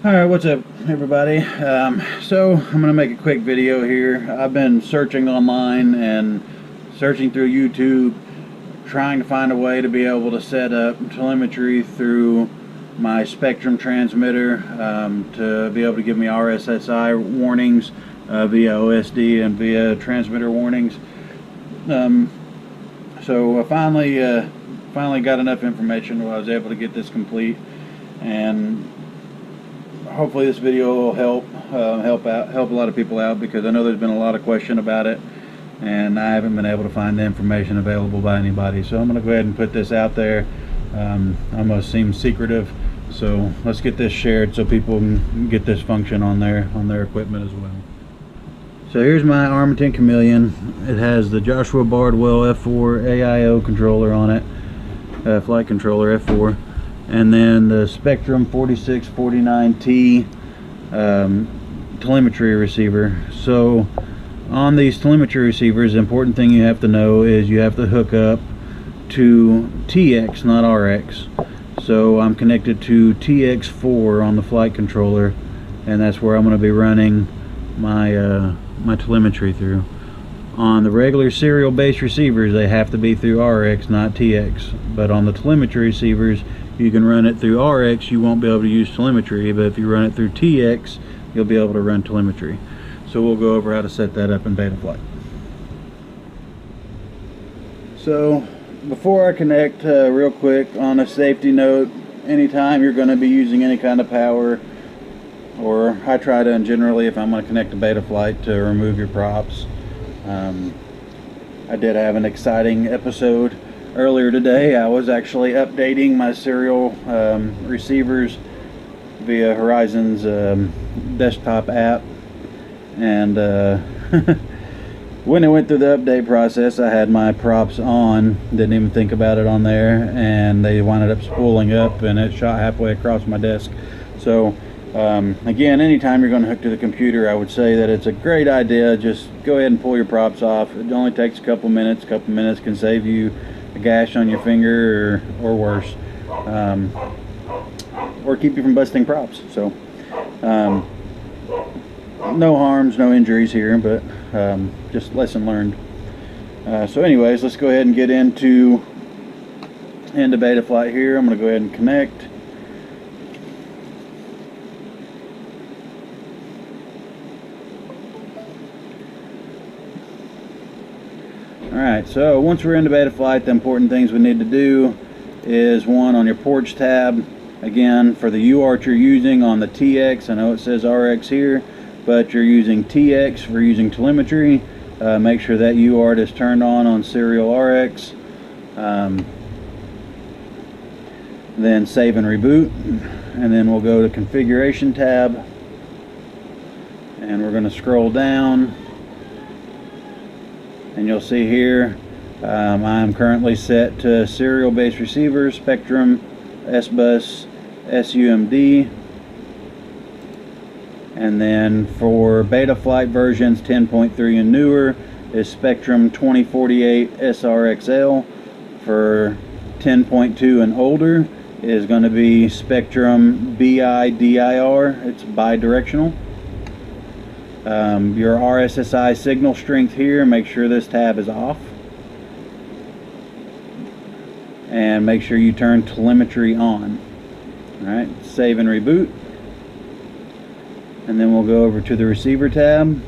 Alright, what's up everybody? So I'm going to make a quick video here. I've been searching online and searching through YouTube, trying to find a way to be able to set up telemetry through my Spektrum transmitter to be able to give me RSSI warnings via OSD and via transmitter warnings. So I finally got enough information where I was able to get this complete, and hopefully this video will help a lot of people out, because I know there's been a lot of question about it and I haven't been able to find the information available by anybody. So I'm going to go ahead and put this out there. Almost seems secretive, so let's get this shared so people can get this function on their equipment as well. So here's my Armington Chameleon. It has the Joshua Bardwell F4 AIO controller on it, flight controller F4, and then the Spektrum 4649T telemetry receiver. So on these telemetry receivers, the important thing you have to know is you have to hook up to TX, not RX. So I'm connected to TX4 on the flight controller, and that's where I'm going to be running my my telemetry through. On the regular serial based receivers, they have to be through RX, not TX. But on the telemetry receivers, you can run it through RX, you won't be able to use telemetry, but if you run it through TX, you'll be able to run telemetry. So we'll go over how to set that up in Betaflight. So before I connect, real quick, on a safety note, anytime you're going to be using any kind of power, or I try to, and generally if I'm going to connect to Betaflight, to remove your props. I did have an exciting episode earlier today. I was actually updating my serial receivers via Horizon's desktop app, and when it went through the update process, I had my props on, didn't even think about it on there, and they wound up spooling up and it shot halfway across my desk. So again, anytime you're going to hook to the computer, I would say that it's a great idea. Just go ahead and pull your props off. It only takes a couple minutes. A couple minutes can save you a gash on your finger, or worse, or keep you from busting props. So no harms, no injuries here, but just lesson learned. So anyways, let's go ahead and get into Betaflight here. I'm going to go ahead and connect. Alright, so once we're into Betaflight, the important things we need to do is, one, on your ports tab, again, for the UART you're using on the TX, I know it says RX here, but you're using TX for using telemetry. Make sure that UART is turned on serial RX. Then save and reboot, and then we'll go to configuration tab, and we're going to scroll down. And you'll see here I'm currently set to serial based receivers, Spektrum, S-Bus, SUMD, and then for Betaflight versions 10.3 and newer is Spektrum 2048 SRXL. For 10.2 and older is going to be Spektrum BIDIR. It's bi-directional. Your RSSI signal strength here, make sure this tab is off, and make sure you turn telemetry on. Alright, save and reboot, and then we'll go over to the receiver tab.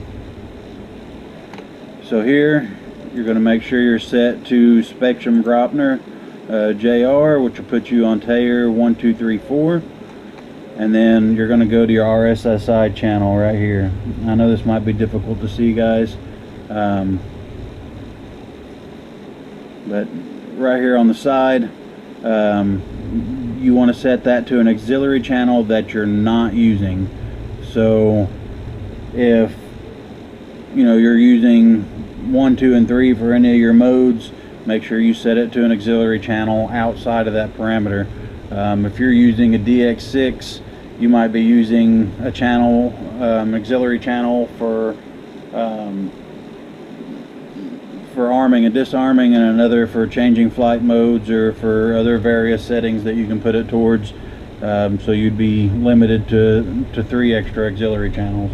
So here you're going to make sure you're set to Spektrum Graupner JR, which will put you on Taylor 1234. And then you're going to go to your RSSI channel right here. I know this might be difficult to see, guys, but right here on the side, you want to set that to an auxiliary channel that you're not using. So if you're using 1, 2, and 3 for any of your modes, make sure you set it to an auxiliary channel outside of that parameter. If you're using a DX6, you might be using a channel, auxiliary channel for arming and disarming, and another for changing flight modes, or for other various settings that you can put it towards. So you'd be limited to 3 extra auxiliary channels.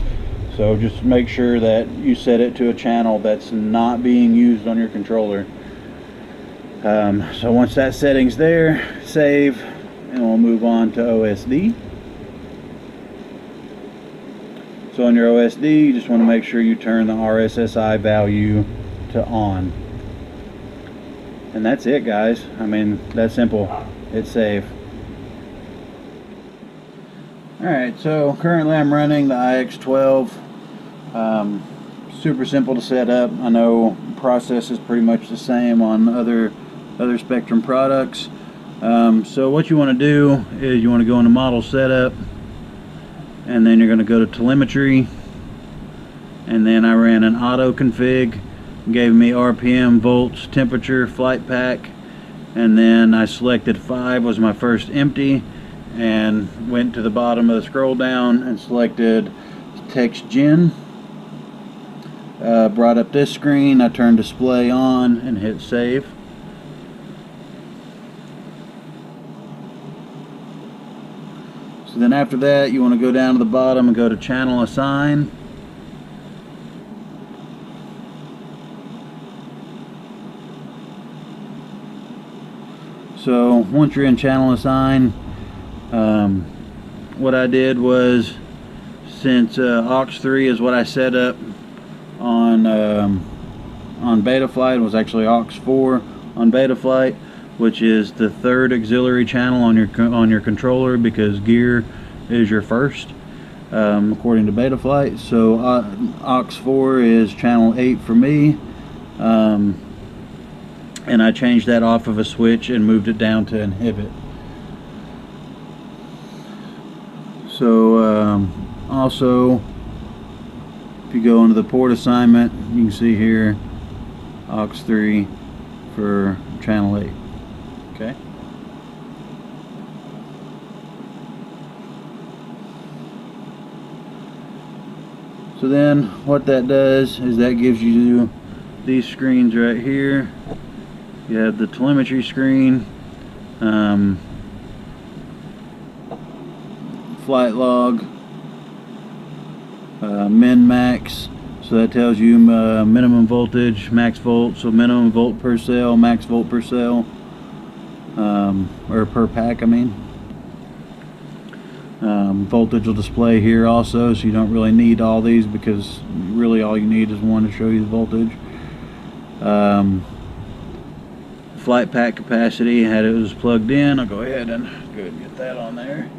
So just make sure that you set it to a channel that's not being used on your controller. So once that setting's there, save, and we'll move on to OSD. So on your OSD, you just want to make sure you turn the RSSI value to on. And that's it, guys. I mean, that's simple. Hit save. Alright, so currently I'm running the IX12. Super simple to set up. I know process is pretty much the same on other Spektrum products. So what you want to do is you want to go into model setup, and then you're going to go to telemetry, and then I ran an auto config, gave me RPM, volts, temperature, flight pack, and then I selected 5 was my first empty, and went to the bottom of the scroll down and selected text gen. Brought up this screen, I turned display on and hit save. So then after that, you want to go down to the bottom and go to channel assign. So once you're in channel assign, what I did was, since aux3 is what I set up on Betaflight, it was actually aux4 on Betaflight, which is the 3rd auxiliary channel on your controller, because gear is your first, according to Betaflight. So aux4 is channel 8 for me, and I changed that off of a switch and moved it down to inhibit. So also, if you go into the port assignment, you can see here aux3 for channel 8. Okay. So then what that does is that gives you these screens right here. You have the telemetry screen, flight log, min max, so that tells you minimum voltage, max volt, so minimum volt per cell, max volt per cell, or per pack, I mean. Voltage will display here also, so you don't really need all these, because really all you need is one to show you the voltage. Flight pack capacity, had it was plugged in. I'll go ahead and get that on there.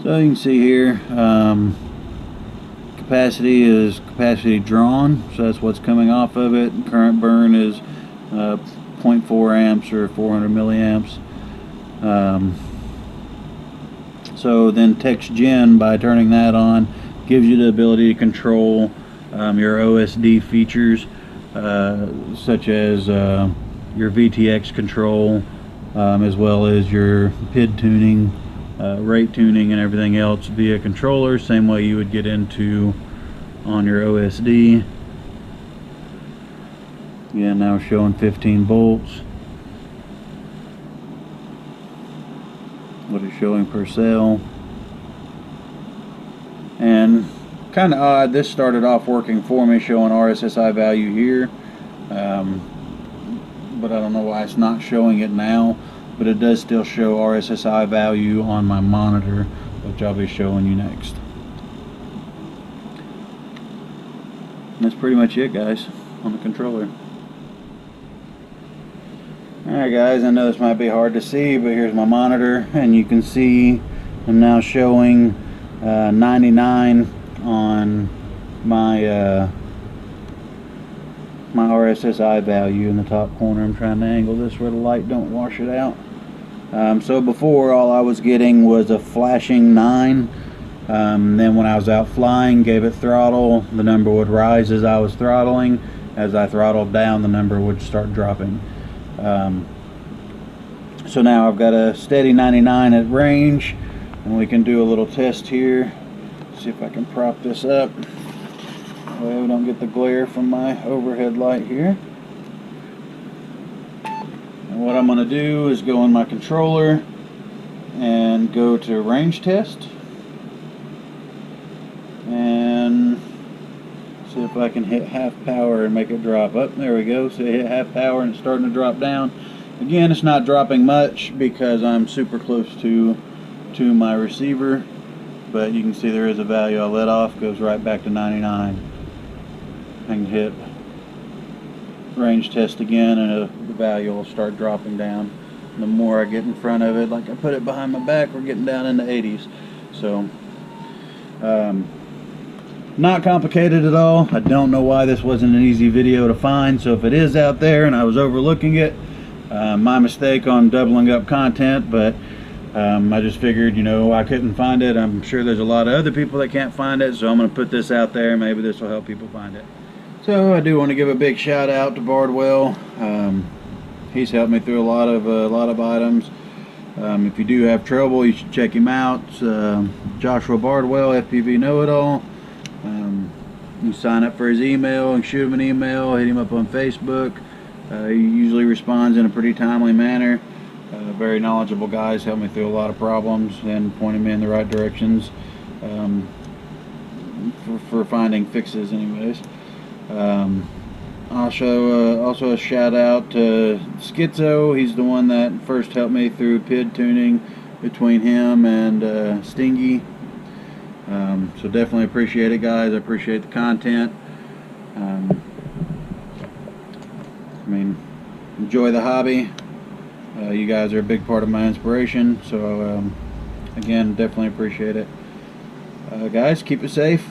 So you can see here, capacity is capacity drawn, so that's what's coming off of it. Current burn is 0.4 amps or 400 milliamps. So then text gen, by turning that on, gives you the ability to control your OSD features, such as your VTX control, as well as your PID tuning, rate tuning, and everything else via controller, same way you would get into on your OSD. Yeah, now showing 15 volts. What it's showing per cell. And kind of odd, this started off working for me, showing RSSI value here, but I don't know why it's not showing it now, but it does still show RSSI value on my monitor, which I'll be showing you next. And that's pretty much it, guys, on the controller. Alright guys, I know this might be hard to see, but here's my monitor, and you can see I'm now showing 99 on my my RSSI value in the top corner. I'm trying to angle this where the light don't wash it out. So before, all I was getting was a flashing 9. Then when I was out flying, gave it throttle, the number would rise as I was throttling. As I throttled down, the number would start dropping. So now I've got a steady 99 at range, and we can do a little test here. See if I can prop this up. That way we don't get the glare from my overhead light here. And what I'm going to do is go in my controller and go to range test and see if I can hit half power and make it drop up. There we go. So I hit half power and it's starting to drop down. Again, it's not dropping much because I'm super close to my receiver, but you can see there is a value I let off, goes right back to 99. I can hit range test again and the value will start dropping down. And the more I get in front of it, like I put it behind my back, we're getting down in the 80s. So not complicated at all. I don't know why this wasn't an easy video to find, so if it is out there and I was overlooking it, my mistake on doubling up content, but I just figured, you know, I couldn't find it. I'm sure there's a lot of other people that can't find it, so I'm going to put this out there. Maybe this will help people find it. So I do want to give a big shout out to Bardwell. He's helped me through a lot of items. If you do have trouble, you should check him out. Joshua Bardwell, FPV Know-It-All. You sign up for his email and shoot him an email. Hit him up on Facebook. He usually responds in a pretty timely manner. Very knowledgeable guys, helped me through a lot of problems and pointed me in the right directions for finding fixes anyways. Also a shout out to Schizo. He's the one that first helped me through PID tuning between him and Stingy. So definitely appreciate it, guys. I appreciate the content. I mean, enjoy the hobby. You guys are a big part of my inspiration, so again, definitely appreciate it. Guys, keep it safe.